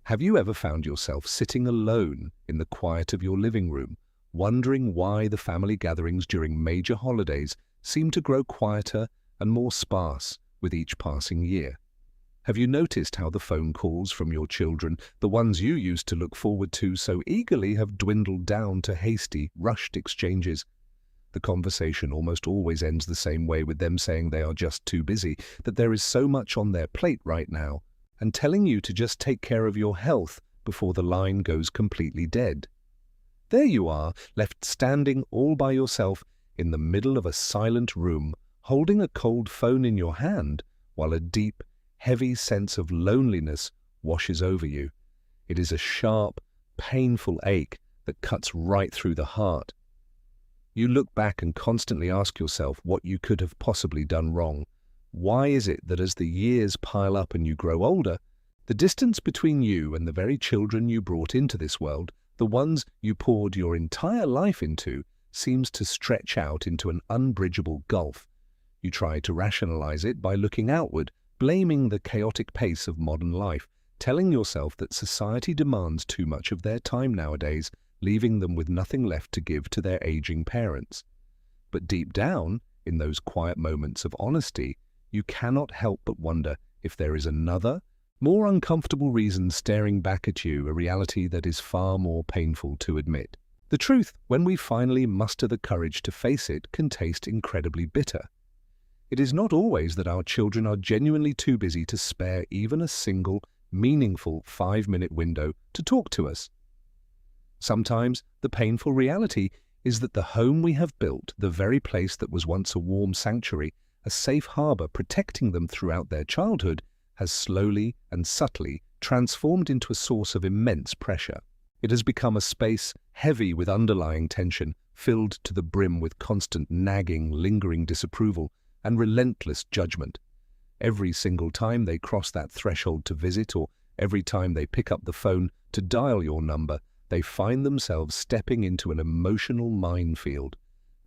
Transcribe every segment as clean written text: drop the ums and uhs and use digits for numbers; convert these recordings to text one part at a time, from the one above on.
Have you ever found yourself sitting alone in the quiet of your living room, wondering why the family gatherings during major holidays seem to grow quieter and more sparse with each passing year? Have you noticed how the phone calls from your children, the ones you used to look forward to so eagerly, have dwindled down to hasty, rushed exchanges? The conversation almost always ends the same way, with them saying they are just too busy, that there is so much on their plate right now, and telling you to just take care of your health before the line goes completely dead. There you are, left standing all by yourself in the middle of a silent room, holding a cold phone in your hand, while a deep, heavy sense of loneliness washes over you. It is a sharp, painful ache that cuts right through the heart. You look back and constantly ask yourself what you could have possibly done wrong. Why is it that as the years pile up and you grow older, the distance between you and the very children you brought into this world, the ones you poured your entire life into, seems to stretch out into an unbridgeable gulf? You try to rationalize it by looking outward, blaming the chaotic pace of modern life, telling yourself that society demands too much of their time nowadays, leaving them with nothing left to give to their aging parents. But deep down, in those quiet moments of honesty, you cannot help but wonder if there is another, more uncomfortable reason staring back at you, a reality that is far more painful to admit. The truth, when we finally muster the courage to face it, can taste incredibly bitter. It is not always that our children are genuinely too busy to spare even a single, meaningful 5-minute window to talk to us. Sometimes the painful reality is that the home we have built, the very place that was once a warm sanctuary, a safe harbor protecting them throughout their childhood, has slowly and subtly transformed into a source of immense pressure. It has become a space heavy with underlying tension, filled to the brim with constant nagging, lingering disapproval, and relentless judgment. Every single time they cross that threshold to visit, or every time they pick up the phone to dial your number, they find themselves stepping into an emotional minefield.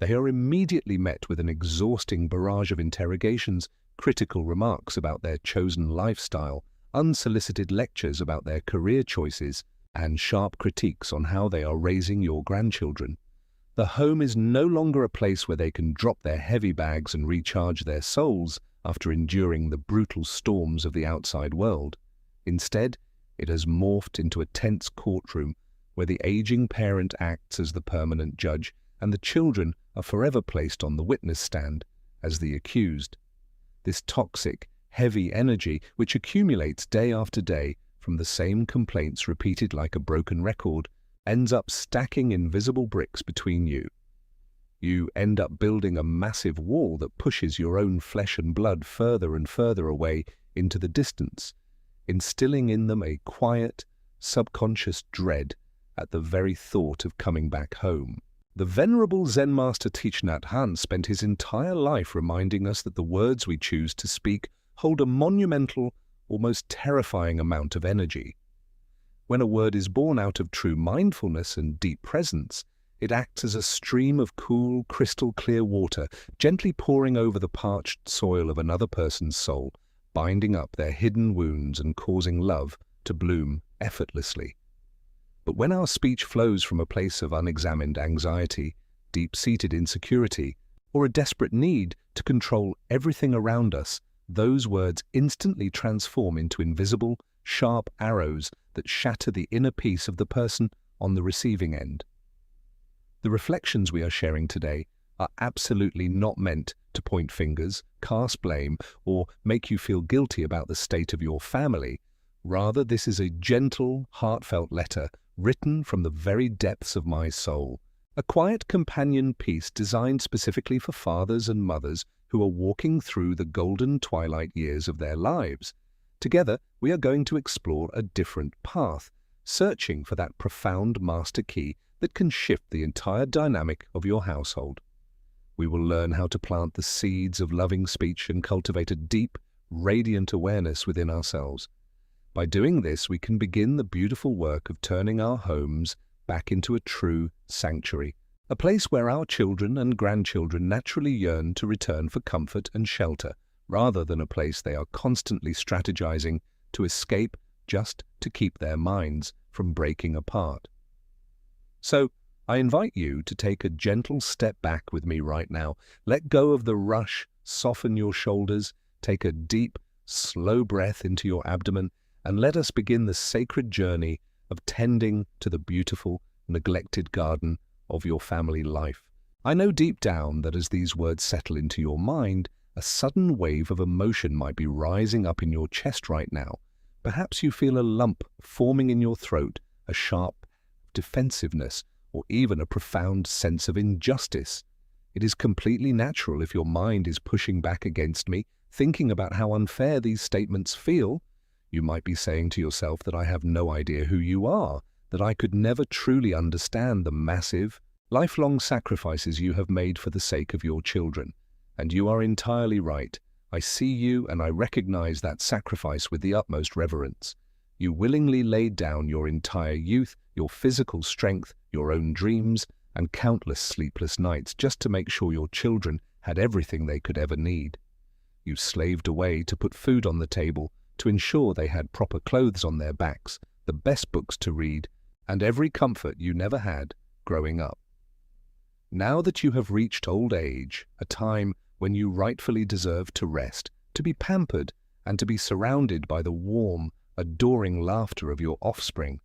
They are immediately met with an exhausting barrage of interrogations, critical remarks about their chosen lifestyle, unsolicited lectures about their career choices, and sharp critiques on how they are raising your grandchildren. The home is no longer a place where they can drop their heavy bags and recharge their souls after enduring the brutal storms of the outside world. Instead, it has morphed into a tense courtroom where the aging parent acts as the permanent judge and the children are forever placed on the witness stand as the accused. This toxic, heavy energy, which accumulates day after day from the same complaints repeated like a broken record, ends up stacking invisible bricks between you. You end up building a massive wall that pushes your own flesh and blood further and further away into the distance, instilling in them a quiet, subconscious dread at the very thought of coming back home. The venerable Zen master Thich Nhat Hanh spent his entire life reminding us that the words we choose to speak hold a monumental, almost terrifying amount of energy. When a word is born out of true mindfulness and deep presence, it acts as a stream of cool, crystal-clear water, gently pouring over the parched soil of another person's soul, binding up their hidden wounds and causing love to bloom effortlessly. But when our speech flows from a place of unexamined anxiety, deep-seated insecurity, or a desperate need to control everything around us, those words instantly transform into invisible, sharp arrows that shatter the inner peace of the person on the receiving end. The reflections we are sharing today are absolutely not meant to point fingers, cast blame, or make you feel guilty about the state of your family. Rather, this is a gentle, heartfelt letter written from the very depths of my soul, a quiet companion piece designed specifically for fathers and mothers who are walking through the golden twilight years of their lives. Together, we are going to explore a different path, searching for that profound master key that can shift the entire dynamic of your household. We will learn how to plant the seeds of loving speech and cultivate a deep, radiant awareness within ourselves. By doing this, we can begin the beautiful work of turning our homes back into a true sanctuary, a place where our children and grandchildren naturally yearn to return for comfort and shelter, rather than a place they are constantly strategizing to escape just to keep their minds from breaking apart. So, I invite you to take a gentle step back with me right now. Let go of the rush, soften your shoulders, take a deep, slow breath into your abdomen, and let us begin the sacred journey of tending to the beautiful, neglected garden of your family life. I know deep down that as these words settle into your mind, a sudden wave of emotion might be rising up in your chest right now. Perhaps you feel a lump forming in your throat, a sharp defensiveness, or even a profound sense of injustice. It is completely natural if your mind is pushing back against me, thinking about how unfair these statements feel. You might be saying to yourself that I have no idea who you are, that I could never truly understand the massive, lifelong sacrifices you have made for the sake of your children. And you are entirely right. I see you and I recognize that sacrifice with the utmost reverence. You willingly laid down your entire youth, your physical strength, your own dreams, and countless sleepless nights just to make sure your children had everything they could ever need. You slaved away to put food on the table, to ensure they had proper clothes on their backs, the best books to read, and every comfort you never had growing up. Now that you have reached old age, a time when you rightfully deserve to rest, to be pampered, and to be surrounded by the warm, adoring laughter of your offspring,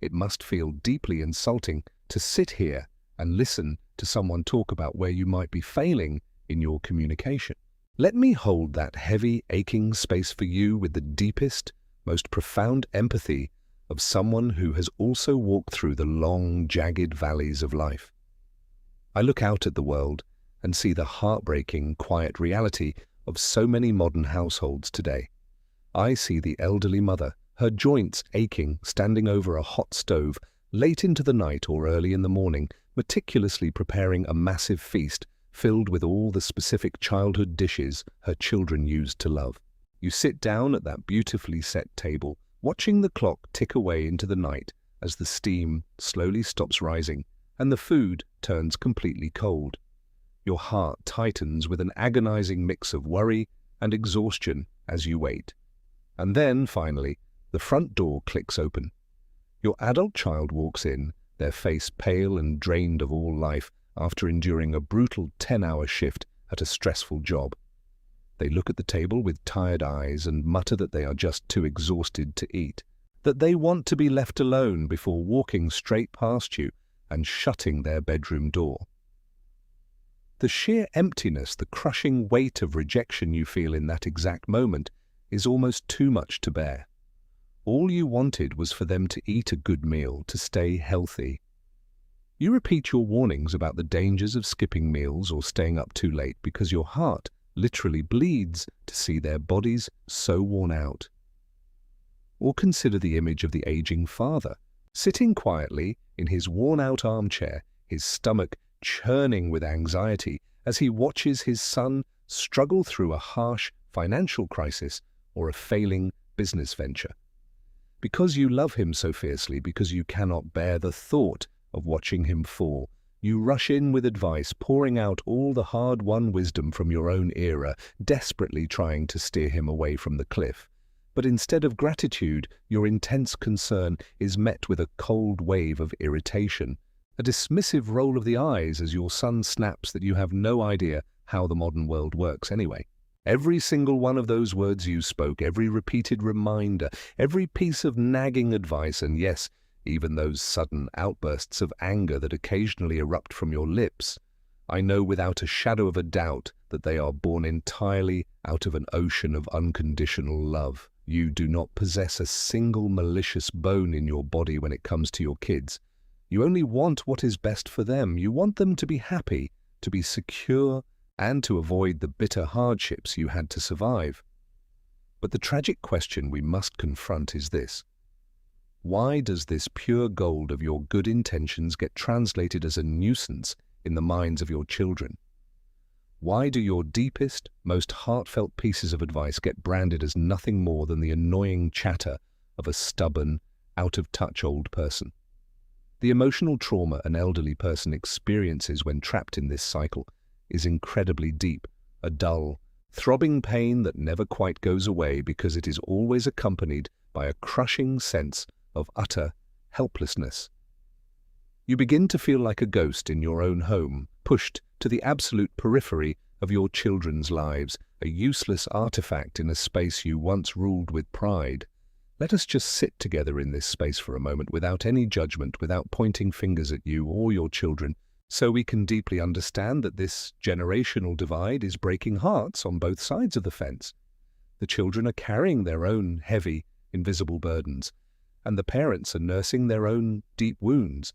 it must feel deeply insulting to sit here and listen to someone talk about where you might be failing in your communication. Let me hold that heavy, aching space for you with the deepest, most profound empathy of someone who has also walked through the long, jagged valleys of life. I look out at the world and see the heartbreaking, quiet reality of so many modern households today. I see the elderly mother, her joints aching, standing over a hot stove late into the night or early in the morning, meticulously preparing a massive feast filled with all the specific childhood dishes her children used to love. You sit down at that beautifully set table, watching the clock tick away into the night as the steam slowly stops rising and the food turns completely cold. Your heart tightens with an agonizing mix of worry and exhaustion as you wait. And then, finally, the front door clicks open. Your adult child walks in, their face pale and drained of all life after enduring a brutal 10-hour shift at a stressful job. They look at the table with tired eyes and mutter that they are just too exhausted to eat, that they want to be left alone before walking straight past you and shutting their bedroom door. The sheer emptiness, the crushing weight of rejection you feel in that exact moment is almost too much to bear. All you wanted was for them to eat a good meal, to stay healthy. You repeat your warnings about the dangers of skipping meals or staying up too late because your heart literally bleeds to see their bodies so worn out. Or consider the image of the aging father, sitting quietly in his worn-out armchair, his stomach churning with anxiety as he watches his son struggle through a harsh financial crisis or a failing business venture. Because you love him so fiercely, because you cannot bear the thought of watching him fall, you rush in with advice, pouring out all the hard-won wisdom from your own era, desperately trying to steer him away from the cliff. But instead of gratitude, your intense concern is met with a cold wave of irritation, a dismissive roll of the eyes as your son snaps that you have no idea how the modern world works anyway. Every single one of those words you spoke, every repeated reminder, every piece of nagging advice, and yes, even those sudden outbursts of anger that occasionally erupt from your lips, I know without a shadow of a doubt that they are born entirely out of an ocean of unconditional love. You do not possess a single malicious bone in your body when it comes to your kids. You only want what is best for them. You want them to be happy, to be secure, and to avoid the bitter hardships you had to survive. But the tragic question we must confront is this: why does this pure gold of your good intentions get translated as a nuisance in the minds of your children? Why do your deepest, most heartfelt pieces of advice get branded as nothing more than the annoying chatter of a stubborn, out-of-touch old person? The emotional trauma an elderly person experiences when trapped in this cycle is incredibly deep, a dull, throbbing pain that never quite goes away because it is always accompanied by a crushing sense of utter helplessness. You begin to feel like a ghost in your own home, pushed to the absolute periphery of your children's lives, a useless artifact in a space you once ruled with pride. Let us just sit together in this space for a moment without any judgment, without pointing fingers at you or your children, so we can deeply understand that this generational divide is breaking hearts on both sides of the fence. The children are carrying their own heavy, invisible burdens, and the parents are nursing their own deep wounds.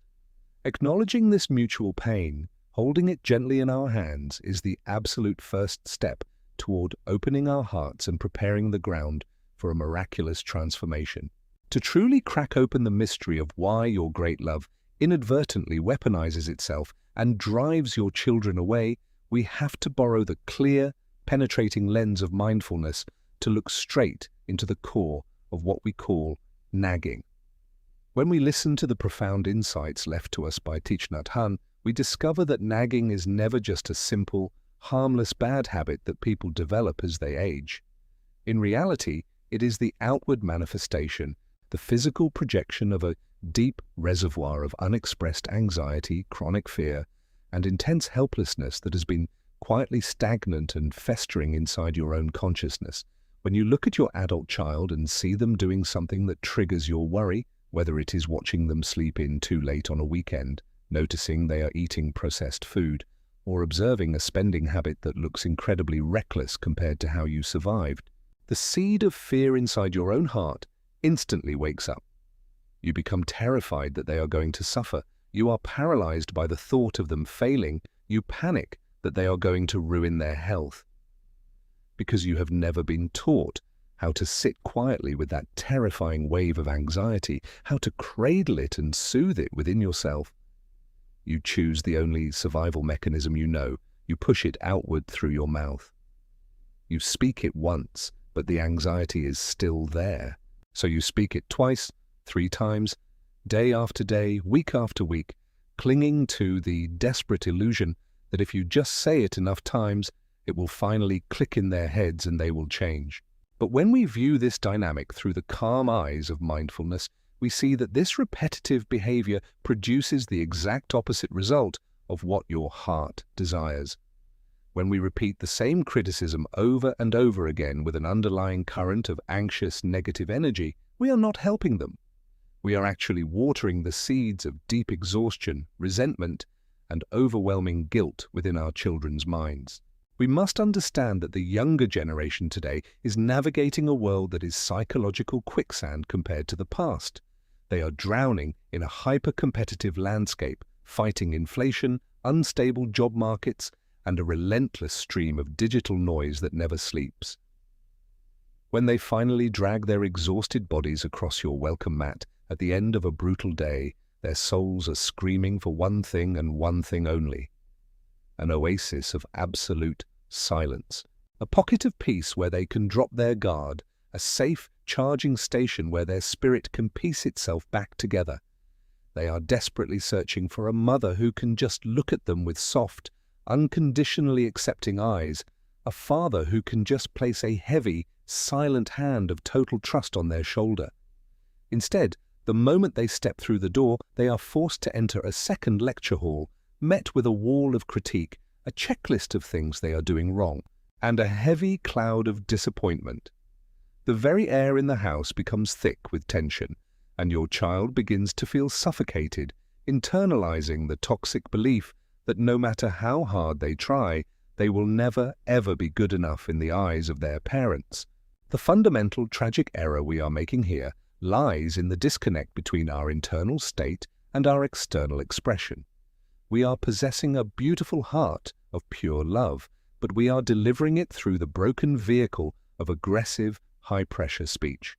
Acknowledging this mutual pain, holding it gently in our hands, is the absolute first step toward opening our hearts and preparing the ground for a miraculous transformation. To truly crack open the mystery of why your great love inadvertently weaponizes itself and drives your children away, we have to borrow the clear, penetrating lens of mindfulness to look straight into the core of what we call nagging. When we listen to the profound insights left to us by Thich Nhat Hanh, we discover that nagging is never just a simple, harmless bad habit that people develop as they age. In reality, it is the outward manifestation, the physical projection of a deep reservoir of unexpressed anxiety, chronic fear, and intense helplessness that has been quietly stagnant and festering inside your own consciousness. When you look at your adult child and see them doing something that triggers your worry, whether it is watching them sleep in too late on a weekend, noticing they are eating processed food, or observing a spending habit that looks incredibly reckless compared to how you survived, the seed of fear inside your own heart instantly wakes up. You become terrified that they are going to suffer. You are paralyzed by the thought of them failing. You panic that they are going to ruin their health. Because you have never been taught how to sit quietly with that terrifying wave of anxiety, how to cradle it and soothe it within yourself. You choose the only survival mechanism you know. You push it outward through your mouth. You speak it once, but the anxiety is still there. So you speak it twice, 3 times, day after day, week after week, clinging to the desperate illusion that if you just say it enough times, it will finally click in their heads and they will change. But when we view this dynamic through the calm eyes of mindfulness, we see that this repetitive behavior produces the exact opposite result of what your heart desires. When we repeat the same criticism over and over again with an underlying current of anxious, negative energy, we are not helping them. We are actually watering the seeds of deep exhaustion, resentment, and overwhelming guilt within our children's minds. We must understand that the younger generation today is navigating a world that is psychological quicksand compared to the past. They are drowning in a hyper-competitive landscape, fighting inflation, unstable job markets, and a relentless stream of digital noise that never sleeps. When they finally drag their exhausted bodies across your welcome mat at the end of a brutal day, their souls are screaming for one thing and one thing only: an oasis of absolute silence, a pocket of peace where they can drop their guard, a safe charging station where their spirit can piece itself back together. They are desperately searching for a mother who can just look at them with soft, unconditionally accepting eyes, a father who can just place a heavy, silent hand of total trust on their shoulder. Instead, the moment they step through the door, they are forced to enter a second lecture hall, met with a wall of critique, a checklist of things they are doing wrong, and a heavy cloud of disappointment. The very air in the house becomes thick with tension, and your child begins to feel suffocated, internalizing the toxic belief that no matter how hard they try, they will never, ever be good enough in the eyes of their parents. The fundamental tragic error we are making here lies in the disconnect between our internal state and our external expression. We are possessing a beautiful heart of pure love, but we are delivering it through the broken vehicle of aggressive, high-pressure speech.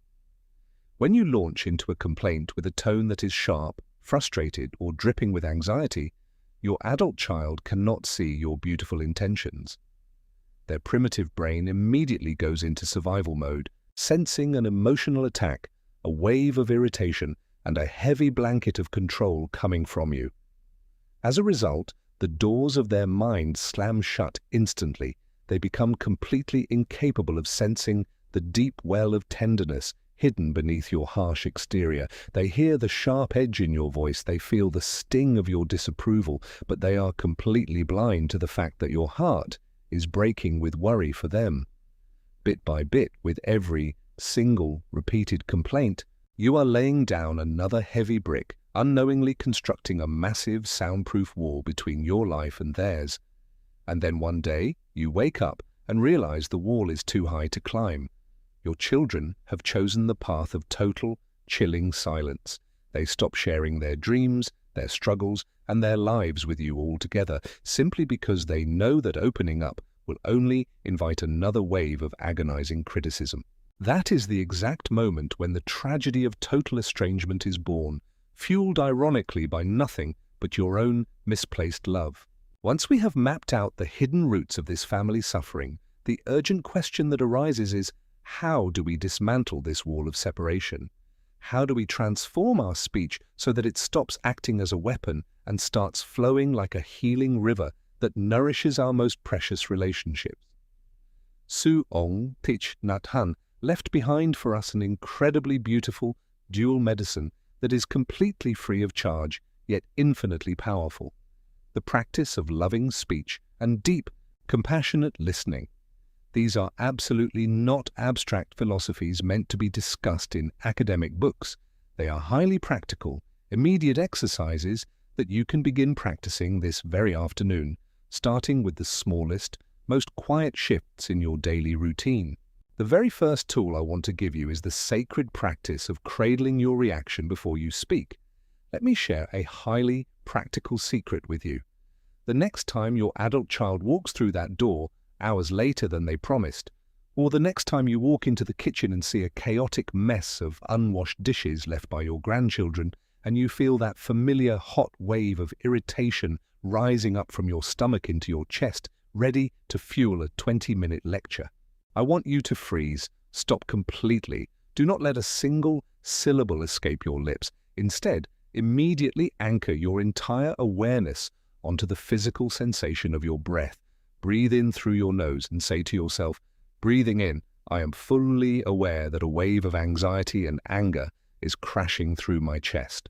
When you launch into a complaint with a tone that is sharp, frustrated, or dripping with anxiety, your adult child cannot see your beautiful intentions. Their primitive brain immediately goes into survival mode, sensing an emotional attack, a wave of irritation, and a heavy blanket of control coming from you. As a result, the doors of their mind slam shut instantly. They become completely incapable of sensing the deep well of tenderness hidden beneath your harsh exterior. They hear the sharp edge in your voice, they feel the sting of your disapproval, but they are completely blind to the fact that your heart is breaking with worry for them. Bit by bit, with every single repeated complaint, you are laying down another heavy brick, unknowingly constructing a massive soundproof wall between your life and theirs. And then one day, you wake up and realize the wall is too high to climb. Your children have chosen the path of total, chilling silence. They stop sharing their dreams, their struggles, and their lives with you altogether, simply because they know that opening up will only invite another wave of agonizing criticism. That is the exact moment when the tragedy of total estrangement is born, fueled ironically by nothing but your own misplaced love. Once we have mapped out the hidden roots of this family suffering, the urgent question that arises is, how do we dismantle this wall of separation? How do we transform our speech so that it stops acting as a weapon and starts flowing like a healing river that nourishes our most precious relationships? Thich Nhat Hanh left behind for us an incredibly beautiful dual medicine that is completely free of charge, yet infinitely powerful. The practice of loving speech and deep, compassionate listening. These are absolutely not abstract philosophies meant to be discussed in academic books. They are highly practical, immediate exercises that you can begin practicing this very afternoon, starting with the smallest, most quiet shifts in your daily routine. The very first tool I want to give you is the sacred practice of cradling your reaction before you speak. Let me share a highly practical secret with you. The next time your adult child walks through that door, hours later than they promised, or the next time you walk into the kitchen and see a chaotic mess of unwashed dishes left by your grandchildren, and you feel that familiar hot wave of irritation rising up from your stomach into your chest, ready to fuel a 20-minute lecture, I want you to freeze, stop completely. Do not let a single syllable escape your lips. Instead, immediately anchor your entire awareness onto the physical sensation of your breath. Breathe in through your nose and say to yourself, breathing in, I am fully aware that a wave of anxiety and anger is crashing through my chest.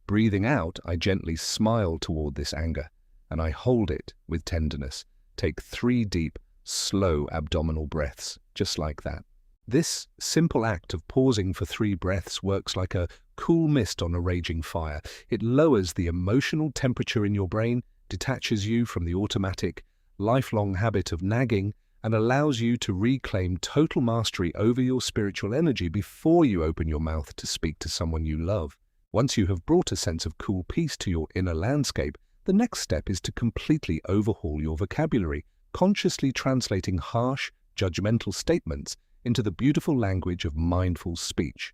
Breathing out, I gently smile toward this anger, and I hold it with tenderness. Take 3 deep, slow abdominal breaths, just like that. This simple act of pausing for 3 breaths works like a cool mist on a raging fire. It lowers the emotional temperature in your brain, detaches you from the automatic, lifelong habit of nagging, and allows you to reclaim total mastery over your spiritual energy before you open your mouth to speak to someone you love. Once you have brought a sense of cool peace to your inner landscape, the next step is to completely overhaul your vocabulary, consciously translating harsh, judgmental statements into the beautiful language of mindful speech.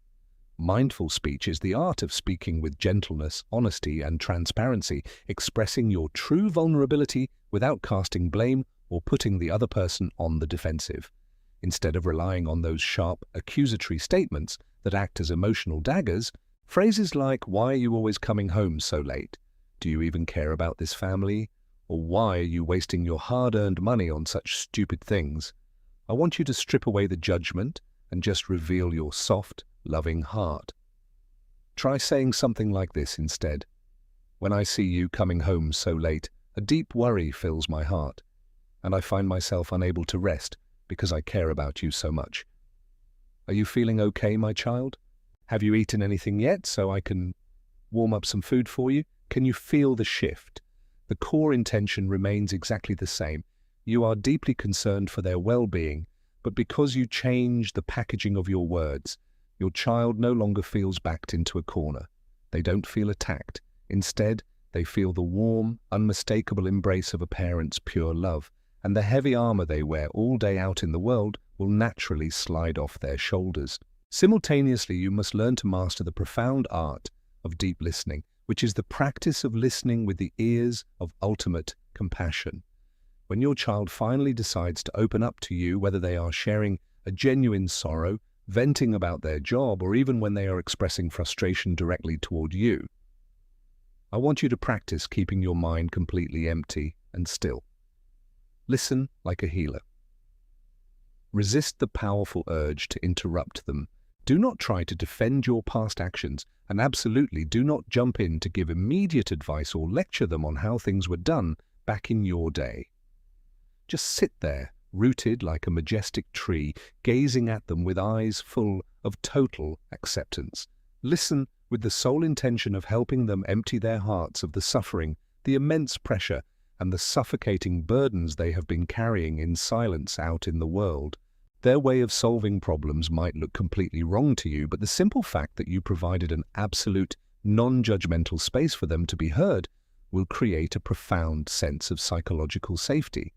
Mindful speech is the art of speaking with gentleness, honesty, and transparency, expressing your true vulnerability without casting blame or putting the other person on the defensive. Instead of relying on those sharp, accusatory statements that act as emotional daggers, phrases like, "Why are you always coming home so late? Do you even care about this family? Or why are you wasting your hard-earned money on such stupid things?" I want you to strip away the judgment and just reveal your soft, loving heart. Try saying something like this instead. When I see you coming home so late, a deep worry fills my heart, and I find myself unable to rest because I care about you so much. Are you feeling okay, my child? Have you eaten anything yet so I can warm up some food for you? Can you feel the shift? The core intention remains exactly the same. You are deeply concerned for their well-being, but because you change the packaging of your words, your child no longer feels backed into a corner. They don't feel attacked. Instead, they feel the warm, unmistakable embrace of a parent's pure love, and the heavy armor they wear all day out in the world will naturally slide off their shoulders. Simultaneously, you must learn to master the profound art of deep listening, which is the practice of listening with the ears of ultimate compassion. When your child finally decides to open up to you, whether they are sharing a genuine sorrow, venting about their job, or even when they are expressing frustration directly toward you, I want you to practice keeping your mind completely empty and still. Listen like a healer. Resist the powerful urge to interrupt them Do not try to defend your past actions, and absolutely do not jump in to give immediate advice or lecture them on how things were done back in your day. Just sit there, rooted like a majestic tree, gazing at them with eyes full of total acceptance. Listen with the sole intention of helping them empty their hearts of the suffering, the immense pressure, and the suffocating burdens they have been carrying in silence out in the world. Their way of solving problems might look completely wrong to you, but the simple fact that you provided an absolute, non-judgmental space for them to be heard will create a profound sense of psychological safety.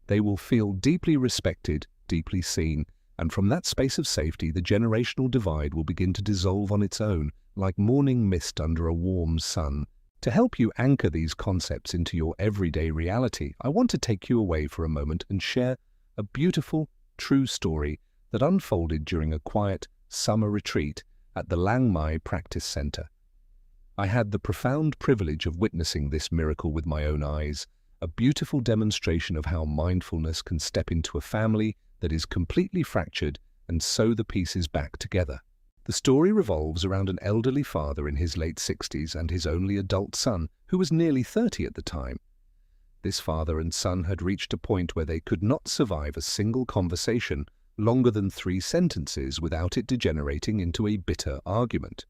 They will feel deeply respected, deeply seen, and from that space of safety, the generational divide will begin to dissolve on its own, like morning mist under a warm sun. To help you anchor these concepts into your everyday reality, I want to take you away for a moment and share a beautiful, true story that unfolded during a quiet summer retreat at the Lắng Practice Center. I had the profound privilege of witnessing this miracle with my own eyes, a beautiful demonstration of how mindfulness can step into a family that is completely fractured and sew the pieces back together. The story revolves around an elderly father in his late 60s and his only adult son, who was nearly 30 at the time. This father and son had reached a point where they could not survive a single conversation longer than 3 sentences without it degenerating into a bitter argument.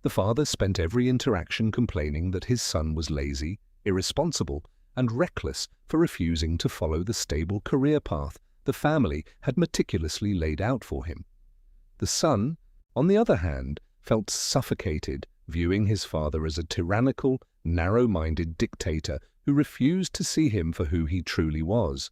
The father spent every interaction complaining that his son was lazy, irresponsible, and reckless for refusing to follow the stable career path the family had meticulously laid out for him. The son, on the other hand, felt suffocated, viewing his father as a tyrannical, narrow-minded dictator who refused to see him for who he truly was.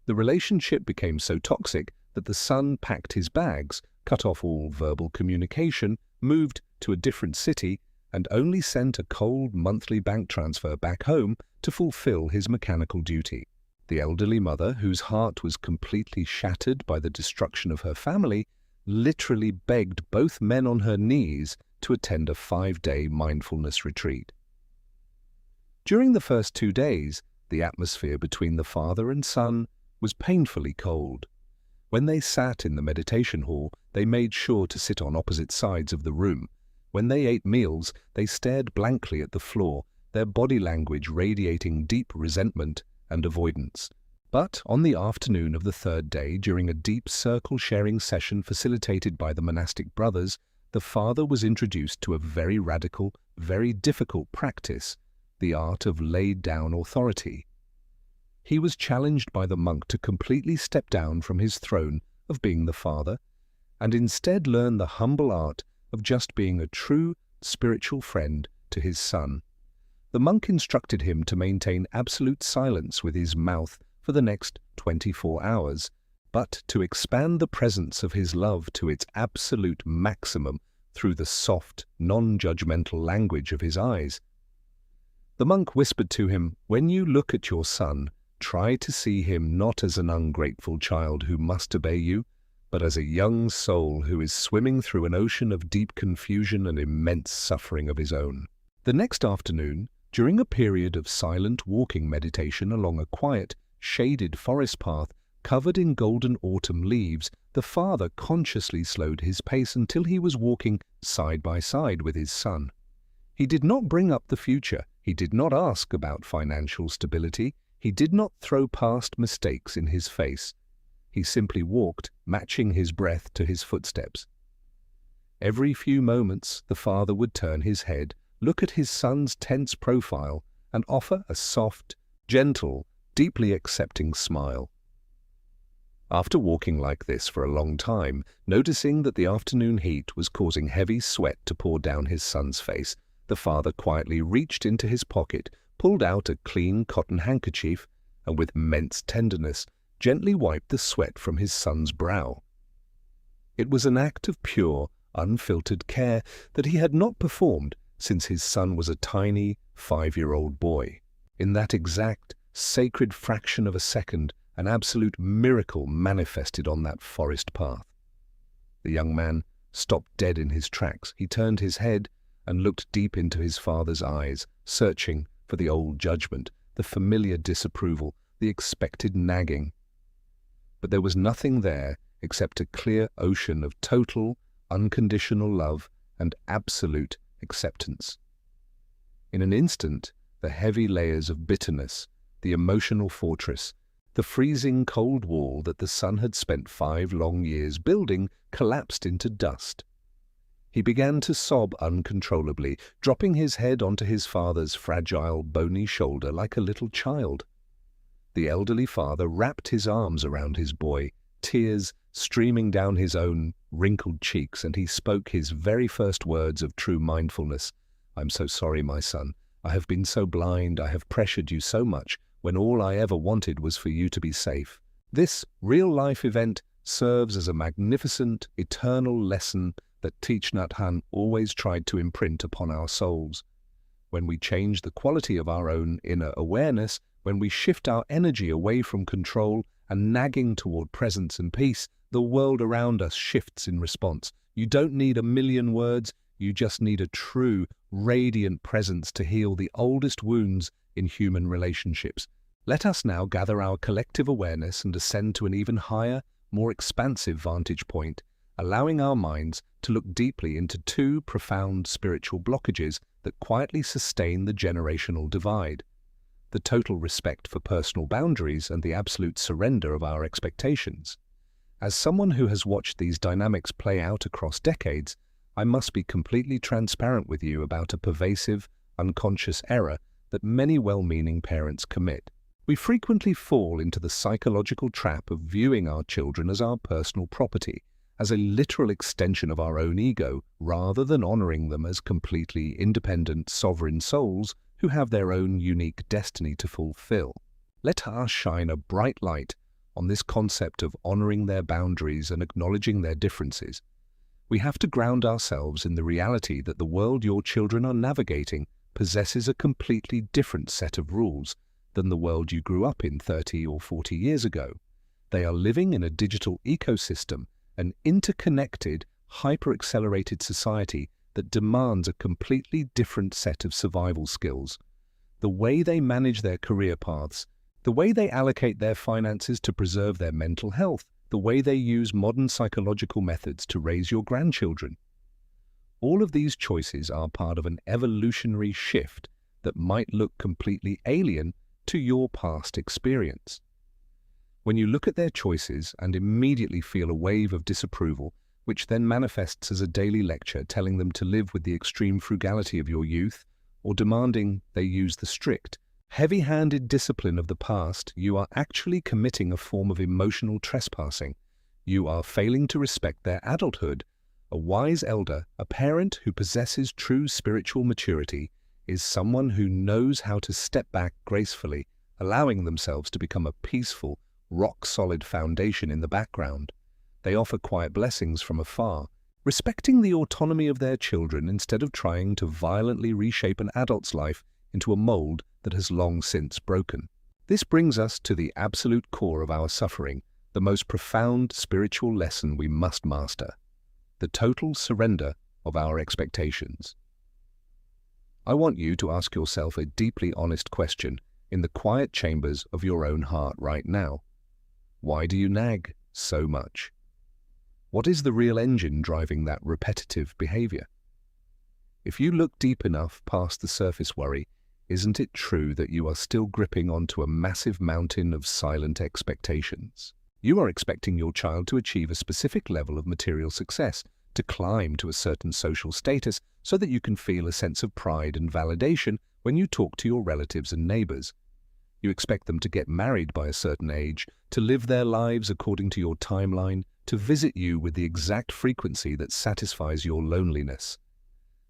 The relationship became so toxic that the son packed his bags, cut off all verbal communication, moved to a different city, and only sent a cold monthly bank transfer back home to fulfill his mechanical duty. The elderly mother, whose heart was completely shattered by the destruction of her family, literally begged both men on her knees to attend a 5-day mindfulness retreat. During the first 2 days, the atmosphere between the father and son was painfully cold. When they sat in the meditation hall, they made sure to sit on opposite sides of the room. When they ate meals, they stared blankly at the floor, their body language radiating deep resentment and avoidance. But on the afternoon of the 3rd day, during a deep circle-sharing session facilitated by the monastic brothers, the father was introduced to a very radical, very difficult practice, the art of laid-down authority. He was challenged by the monk to completely step down from his throne of being the father and instead learn the humble art of just being a true spiritual friend to his son. The monk instructed him to maintain absolute silence with his mouth for the next 24 hours, but to expand the presence of his love to its absolute maximum through the soft, non-judgmental language of his eyes. The monk whispered to him, "When you look at your son, try to see him not as an ungrateful child who must obey you, but as a young soul who is swimming through an ocean of deep confusion and immense suffering of his own." The next afternoon, during a period of silent walking meditation along a quiet, shaded forest path covered in golden autumn leaves, the father consciously slowed his pace until he was walking side by side with his son. He did not bring up the future. He did not ask about financial stability. He did not throw past mistakes in his face. He simply walked, matching his breath to his footsteps. Every few moments, the father would turn his head, look at his son's tense profile, and offer a soft, gentle, deeply accepting smile. After walking like this for a long time, noticing that the afternoon heat was causing heavy sweat to pour down his son's face, the father quietly reached into his pocket, pulled out a clean cotton handkerchief, and with immense tenderness, gently wiped the sweat from his son's brow. It was an act of pure, unfiltered care that he had not performed since his son was a tiny 5-year-old boy. In that exact, sacred fraction of a second, an absolute miracle manifested on that forest path. The young man stopped dead in his tracks. He turned his head and looked deep into his father's eyes, searching for the old judgment, the familiar disapproval, the expected nagging. But there was nothing there except a clear ocean of total, unconditional love, and absolute acceptance. In an instant, the heavy layers of bitterness, the emotional fortress, the freezing cold wall that the son had spent 5 long years building collapsed into dust. He began to sob uncontrollably, dropping his head onto his father's fragile, bony shoulder like a little child. The elderly father wrapped his arms around his boy, tears streaming down his own wrinkled cheeks, and he spoke his very first words of true mindfulness. "I'm so sorry, my son. I have been so blind. I have pressured you so much when all I ever wanted was for you to be safe." This real-life event serves as a magnificent, eternal lesson that Thich Nhat Hanh always tried to imprint upon our souls. When we change the quality of our own inner awareness, when we shift our energy away from control and nagging toward presence and peace, the world around us shifts in response. You don't need a million words, you just need a true, radiant presence to heal the oldest wounds in human relationships. Let us now gather our collective awareness and ascend to an even higher, more expansive vantage point, allowing our minds to look deeply into 2 profound spiritual blockages that quietly sustain the generational divide: the total respect for personal boundaries and the absolute surrender of our expectations. As someone who has watched these dynamics play out across decades, I must be completely transparent with you about a pervasive, unconscious error that many well-meaning parents commit. We frequently fall into the psychological trap of viewing our children as our personal property, as a literal extension of our own ego, rather than honoring them as completely independent, sovereign souls who have their own unique destiny to fulfill. Let us shine a bright light on this concept of honoring their boundaries and acknowledging their differences. We have to ground ourselves in the reality that the world your children are navigating possesses a completely different set of rules than the world you grew up in 30 or 40 years ago. They are living in a digital ecosystem, an interconnected, hyper-accelerated society that demands a completely different set of survival skills. The way they manage their career paths, the way they allocate their finances to preserve their mental health, the way they use modern psychological methods to raise your grandchildren. All of these choices are part of an evolutionary shift that might look completely alien to your past experience. When you look at their choices and immediately feel a wave of disapproval, which then manifests as a daily lecture telling them to live with the extreme frugality of your youth, or demanding they use the strict, heavy-handed discipline of the past, you are actually committing a form of emotional trespassing. You are failing to respect their adulthood. A wise elder, a parent who possesses true spiritual maturity, is someone who knows how to step back gracefully, allowing themselves to become a peaceful, rock-solid foundation in the background. They offer quiet blessings from afar, respecting the autonomy of their children instead of trying to violently reshape an adult's life into a mold that has long since broken. This brings us to the absolute core of our suffering, the most profound spiritual lesson we must master: the total surrender of our expectations. I want you to ask yourself a deeply honest question in the quiet chambers of your own heart right now. Why do you nag so much? What is the real engine driving that repetitive behavior? If you look deep enough past the surface worry, isn't it true that you are still gripping onto a massive mountain of silent expectations? You are expecting your child to achieve a specific level of material success, to climb to a certain social status so that you can feel a sense of pride and validation when you talk to your relatives and neighbors. You expect them to get married by a certain age, to live their lives according to your timeline, to visit you with the exact frequency that satisfies your loneliness.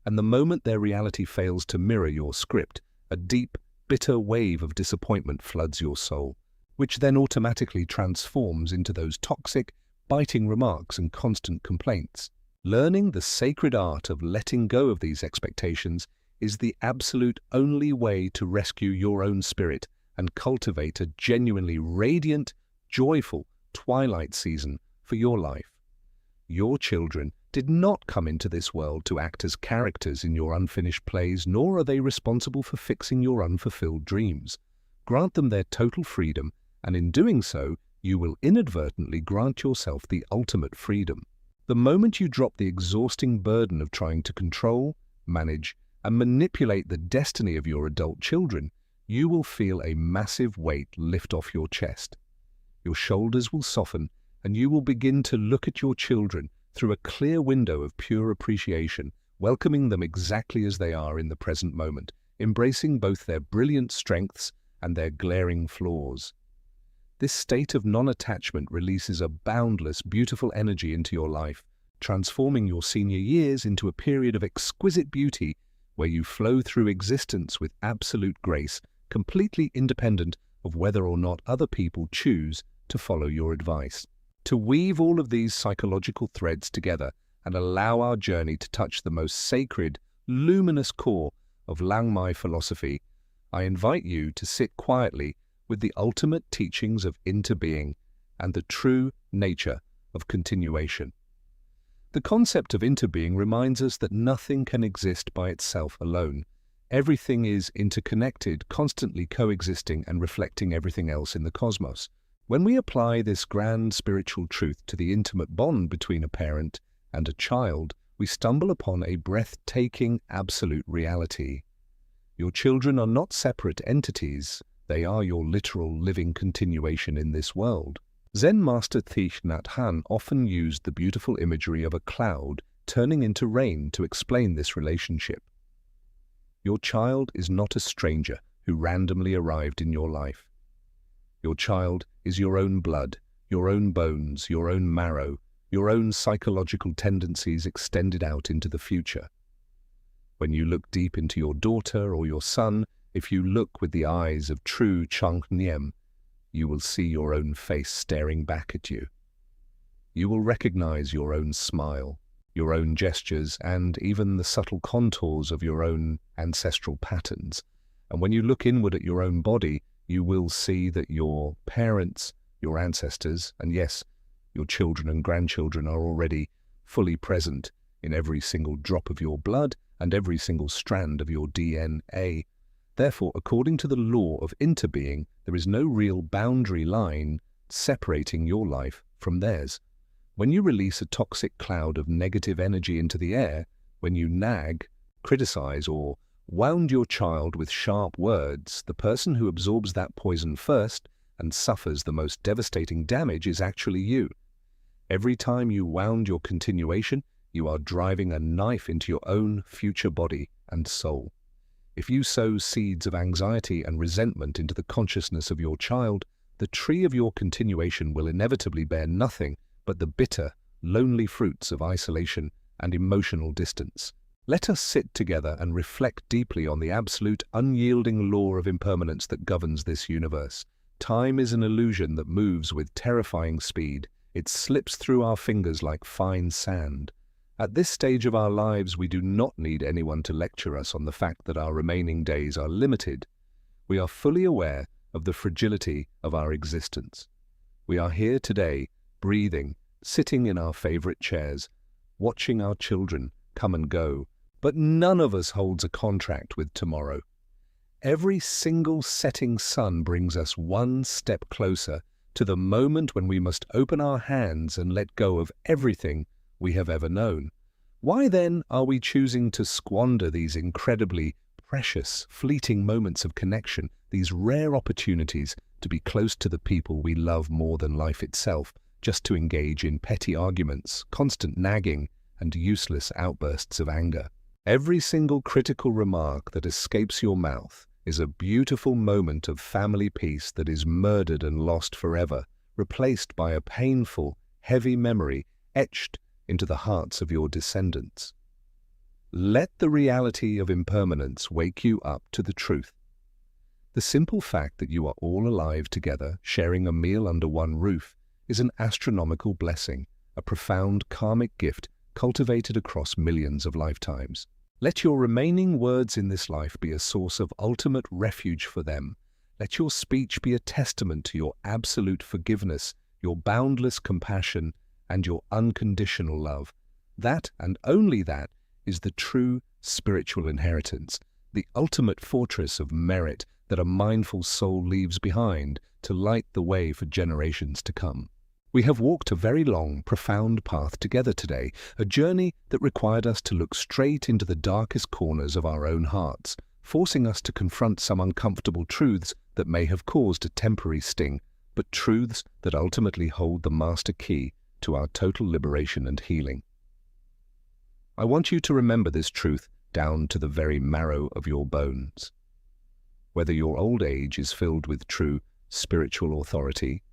And the moment their reality fails to mirror your script, a deep, bitter wave of disappointment floods your soul, which then automatically transforms into those toxic, biting remarks and constant complaints. Learning the sacred art of letting go of these expectations is the absolute only way to rescue your own spirit and cultivate a genuinely radiant, joyful twilight season for your life. Your children did not come into this world to act as characters in your unfinished plays, nor are they responsible for fixing your unfulfilled dreams. Grant them their total freedom, and in doing so, you will inadvertently grant yourself the ultimate freedom. The moment you drop the exhausting burden of trying to control, manage, and manipulate the destiny of your adult children, you will feel a massive weight lift off your chest. Your shoulders will soften, and you will begin to look at your children through a clear window of pure appreciation, welcoming them exactly as they are in the present moment, embracing both their brilliant strengths and their glaring flaws. This state of non-attachment releases a boundless, beautiful energy into your life, transforming your senior years into a period of exquisite beauty where you flow through existence with absolute grace, completely independent of whether or not other people choose to follow your advice. To weave all of these psychological threads together and allow our journey to touch the most sacred, luminous core of Lắng philosophy, I invite you to sit quietly with the ultimate teachings of Interbeing and the true nature of continuation. The concept of interbeing reminds us that nothing can exist by itself alone. Everything is interconnected, constantly coexisting and reflecting everything else in the cosmos. When we apply this grand spiritual truth to the intimate bond between a parent and a child, we stumble upon a breathtaking absolute reality. Your children are not separate entities. They are your literal living continuation in this world. Zen master Thich Nhat Hanh often used the beautiful imagery of a cloud turning into rain to explain this relationship. Your child is not a stranger who randomly arrived in your life. Your child is your own blood, your own bones, your own marrow, your own psychological tendencies extended out into the future. When you look deep into your daughter or your son, if you look with the eyes of true Chang, you will see your own face staring back at you. You will recognize your own smile, your own gestures, and even the subtle contours of your own ancestral patterns. And when you look inward at your own body, you will see that your parents, your ancestors, and yes, your children and grandchildren are already fully present in every single drop of your blood and every single strand of your DNA. Therefore, according to the law of interbeing, there is no real boundary line separating your life from theirs. When you release a toxic cloud of negative energy into the air, when you nag, criticize, or wound your child with sharp words, the person who absorbs that poison first and suffers the most devastating damage is actually you. Every time you wound your continuation, you are driving a knife into your own future body and soul. If you sow seeds of anxiety and resentment into the consciousness of your child, the tree of your continuation will inevitably bear nothing but the bitter, lonely fruits of isolation and emotional distance. Let us sit together and reflect deeply on the absolute, unyielding law of impermanence that governs this universe. Time is an illusion that moves with terrifying speed. It slips through our fingers like fine sand. At this stage of our lives, we do not need anyone to lecture us on the fact that our remaining days are limited. We are fully aware of the fragility of our existence. We are here today, breathing, sitting in our favorite chairs, watching our children come and go, but none of us holds a contract with tomorrow. Every single setting sun brings us one step closer to the moment when we must open our hands and let go of everything we have ever known. Why then are we choosing to squander these incredibly precious, fleeting moments of connection, these rare opportunities to be close to the people we love more than life itself, just to engage in petty arguments, constant nagging, and useless outbursts of anger? Every single critical remark that escapes your mouth is a beautiful moment of family peace that is murdered and lost forever, replaced by a painful, heavy memory etched into the hearts of your descendants. Let the reality of impermanence wake you up to the truth. The simple fact that you are all alive together, sharing a meal under one roof, is an astronomical blessing, a profound karmic gift cultivated across millions of lifetimes. Let your remaining words in this life be a source of ultimate refuge for them. Let your speech be a testament to your absolute forgiveness, your boundless compassion, and your unconditional love. That, and only that, is the true spiritual inheritance, the ultimate fortress of merit that a mindful soul leaves behind to light the way for generations to come. We have walked a very long, profound path together today, a journey that required us to look straight into the darkest corners of our own hearts, forcing us to confront some uncomfortable truths that may have caused a temporary sting, but truths that ultimately hold the master key to our total liberation and healing. I want you to remember this truth down to the very marrow of your bones. Whether your old age is filled with true spiritual authority,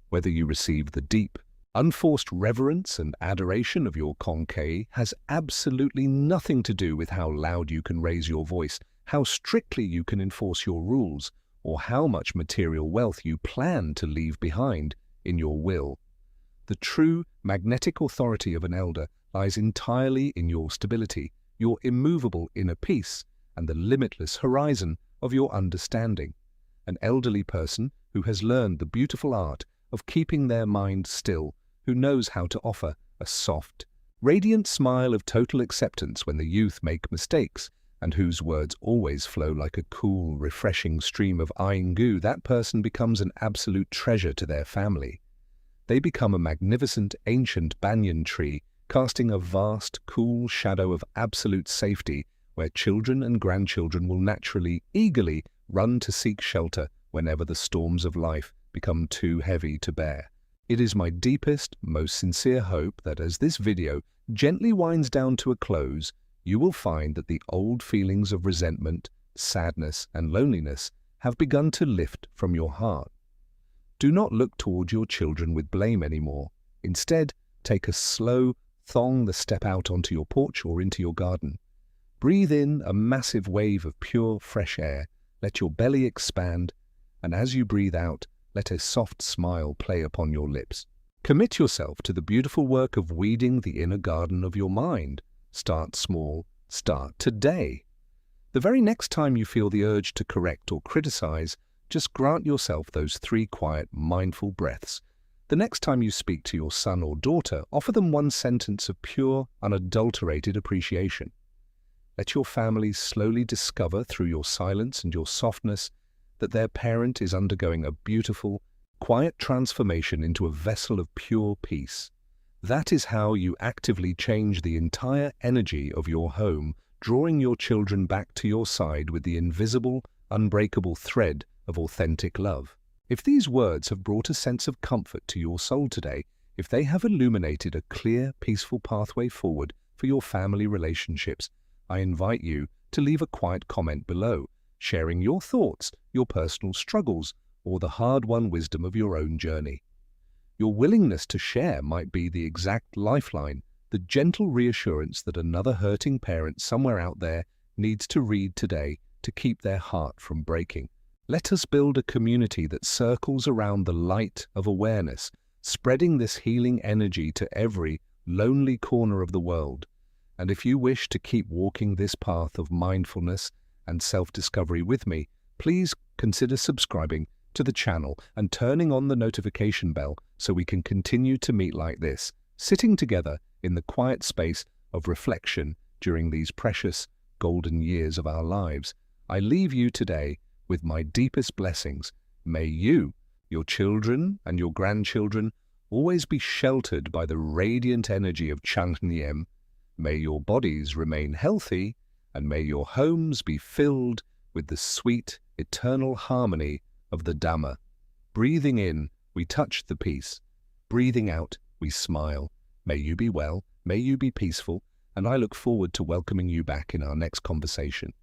whether you receive the deep, unforced reverence and adoration of your conquet has absolutely nothing to do with how loud you can raise your voice, how strictly you can enforce your rules, or how much material wealth you plan to leave behind in your will. The true magnetic authority of an elder lies entirely in your stability, your immovable inner peace, and the limitless horizon of your understanding. An elderly person who has learned the beautiful art of keeping their mind still, who knows how to offer a soft, radiant smile of total acceptance when the youth make mistakes, and whose words always flow like a cool, refreshing stream of Aingu, that person becomes an absolute treasure to their family. They become a magnificent ancient banyan tree, casting a vast, cool shadow of absolute safety, where children and grandchildren will naturally, eagerly run to seek shelter whenever the storms of life become too heavy to bear. It is my deepest, most sincere hope that as this video gently winds down to a close, you will find that the old feelings of resentment, sadness, and loneliness have begun to lift from your heart. Do not look toward your children with blame anymore. Instead, take a slow thong the step out onto your porch or into your garden. Breathe in a massive wave of pure, fresh air. Let your belly expand, and as you breathe out, let a soft smile play upon your lips. Commit yourself to the beautiful work of weeding the inner garden of your mind. Start small. Start today. The very next time you feel the urge to correct or criticize, just grant yourself those 3 quiet, mindful breaths. The next time you speak to your son or daughter, offer them one sentence of pure, unadulterated appreciation. Let your families slowly discover through your silence and your softness that their parent is undergoing a beautiful, quiet transformation into a vessel of pure peace. That is how you actively change the entire energy of your home, drawing your children back to your side with the invisible, unbreakable thread of authentic love. If these words have brought a sense of comfort to your soul today, if they have illuminated a clear, peaceful pathway forward for your family relationships, I invite you to leave a quiet comment below, sharing your thoughts, your personal struggles, or the hard-won wisdom of your own journey. Your willingness to share might be the exact lifeline, the gentle reassurance that another hurting parent somewhere out there needs to read today to keep their heart from breaking. Let us build a community that circles around the light of awareness, spreading this healing energy to every lonely corner of the world. And if you wish to keep walking this path of mindfulness and self-discovery with me, please consider subscribing to the channel and turning on the notification bell so we can continue to meet like this, sitting together in the quiet space of reflection during these precious golden years of our lives. I leave you today with my deepest blessings. May you, your children and your grandchildren always be sheltered by the radiant energy of Changnyem. May your bodies remain healthy, and may your homes be filled with the sweet, eternal harmony of the Dhamma. Breathing in, we touch the peace. Breathing out, we smile. May you be well, may you be peaceful, and I look forward to welcoming you back in our next conversation.